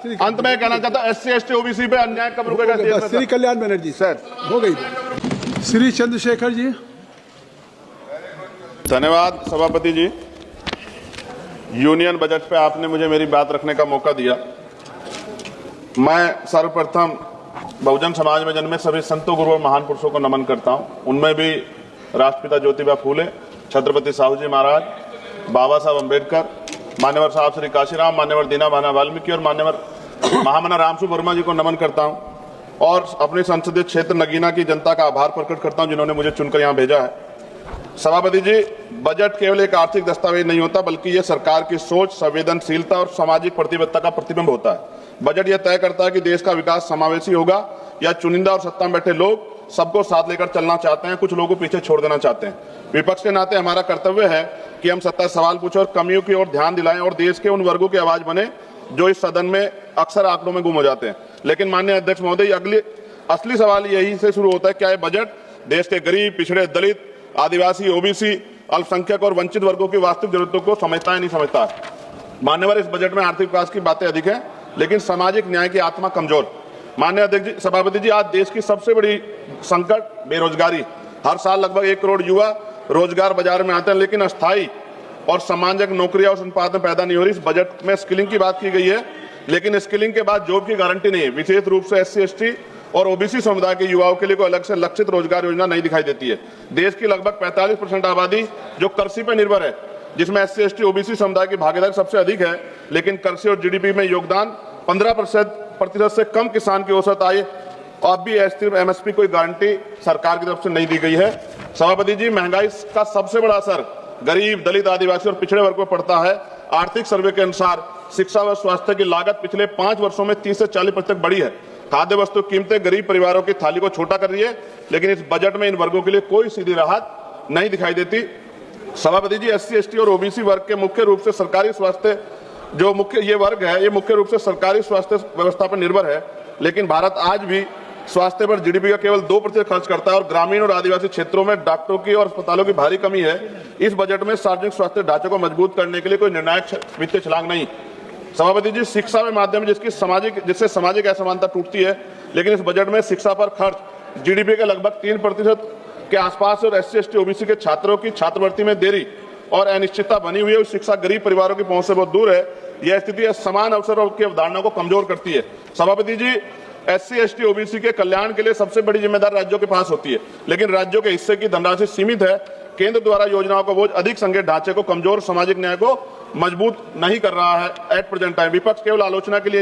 अंत में कहना चाहता हूं, SC ST OBC पे अन्याय कब रुकेगा? श्री कल्याण बनर्जी सर हो गई। श्री चंद्रशेखर जी। धन्यवाद सभापति जी। यूनियन बजट पे आपने मुझे मेरी बात रखने का मौका दिया। मैं सर्वप्रथम बहुजन समाज में जन्मे सभी संतों, गुरुओं और महान पुरुषों को नमन करता हूं। उनमें भी राष्ट्रपिता ज्योतिबा फूले, छत्रपति साहू जी महाराज, बाबा साहब अम्बेडकर, मान्यवर साहब श्री काशीराम, मान्यवर दीना भाना वाल्मीकि और मान्यवर महामना रामसु वर्मा जी को नमन करता हूं और अपने संसदीय क्षेत्र नगीना की जनता का आभार प्रकट करता हूं जिन्होंने मुझे चुनकर यहां भेजा है। सभापति जी, बजट केवल एक आर्थिक दस्तावेज नहीं होता, बल्कि यह सरकार की सोच, संवेदनशीलता और सामाजिक प्रतिबद्धता का प्रतिबिंब होता है। बजट यह तय करता है कि देश का विकास समावेशी होगा या चुनिंदा और सत्ता में बैठे लोग सबको साथ लेकर चलना चाहते हैं, कुछ लोगों को पीछे छोड़ देना चाहते हैं। विपक्ष के नाते हमारा कर्तव्य है कि हम सत्ता सवाल पूछे और कमियों की ओर ध्यान दिलाएं और देश के उन वर्गों की आवाज बने जो इस सदन में अक्सर आंकड़ों में गुम हो जाते हैं। लेकिन माननीय अध्यक्ष महोदय, असली सवाल यही से शुरू होता है, क्या यह बजट देश के गरीब, पिछड़े, दलित, आदिवासी, ओबीसी, अल्पसंख्यक और वंचित वर्गों की वास्तविक जरूरतों को समझता है नहीं समझता है? मान्यवर, इस बजट में आर्थिक विकास की बातें अधिक हैं, लेकिन सामाजिक न्याय की आत्मा कमजोर। माननीय अध्यक्ष सभापति जी, आज देश की सबसे बड़ी संकट बेरोजगारी। हर साल लगभग 1 करोड़ युवा रोजगार बाजार में आते हैं, लेकिन अस्थायी और सम्मानजनक नौकरियां और संपादन पैदा नहीं हो रही। इस बजट में स्किलिंग की बात की गई है, लेकिन स्किलिंग के बाद जॉब की गारंटी नहीं है। विशेष रूप से SC ST और OBC समुदाय के युवाओं के लिए कोई अलग से लक्षित रोजगार योजना नहीं दिखाई देती है। देश की लगभग 45% आबादी जो कृषि पर निर्भर है, जिसमें SC ST OBC समुदाय की भागीदारी सबसे अधिक है, लेकिन कृषि और GDP में योगदान 15% से कम किसान की औसत आय अब भी MSP कोई गारंटी सरकार की तरफ से नहीं दी गई है। सभापति जी, महंगाई का सबसे बड़ा असर गरीब, दलित, आदिवासी और पिछड़े वर्ग पर पड़ता है। आर्थिक सर्वे के अनुसार शिक्षा व स्वास्थ्य की लागत पिछले 5 वर्षों में 30 से 40% बढ़ी है। खाद्य वस्तु कीमतें गरीब परिवारों की थाली को छोटा कर रही है, लेकिन इस बजट में इन वर्गों के लिए कोई सीधी राहत नहीं दिखाई देती। सभापति जी, SC ST और OBC वर्ग के मुख्य रूप से सरकारी स्वास्थ्य ये वर्ग है, ये मुख्य रूप से सरकारी स्वास्थ्य व्यवस्था पर निर्भर है, लेकिन भारत आज भी स्वास्थ्य पर GDP का केवल 2% खर्च करता है और ग्रामीण और आदिवासी क्षेत्रों में डॉक्टरों की और अस्पतालों की भारी कमी है। इस बजट में सार्वजनिक स्वास्थ्य ढांचे को मजबूत करने के लिए कोई निर्णायक वित्तीय छलांग नहीं। सभापति जी, शिक्षा में माध्यम जिससे सामाजिक असमानता टूटती है, लेकिन इस बजट में शिक्षा पर खर्च GDP के लगभग 3% के आसपास और SC ST OBC के छात्रों की छात्रवृत्ति में देरी और अनिश्चितता बनी हुई है। शिक्षा गरीब परिवारों की पहुंच से बहुत दूर है। यह स्थिति समान अवसरों की अवधारणा को कमजोर करती है। सभापति जी, SC ST OBC के कल्याण के लिए सबसे बड़ी जिम्मेदारी राज्यों के पास होती है, लेकिन राज्यों के हिस्से की धनराशि सीमित है। केंद्र द्वारा योजनाओं को बोझ अधिक संघीय ढांचे को कमजोर, सामाजिक न्याय को मजबूत नहीं कर रहा है। एट प्रेजेंट टाइम विपक्ष केवल आलोचना के लिए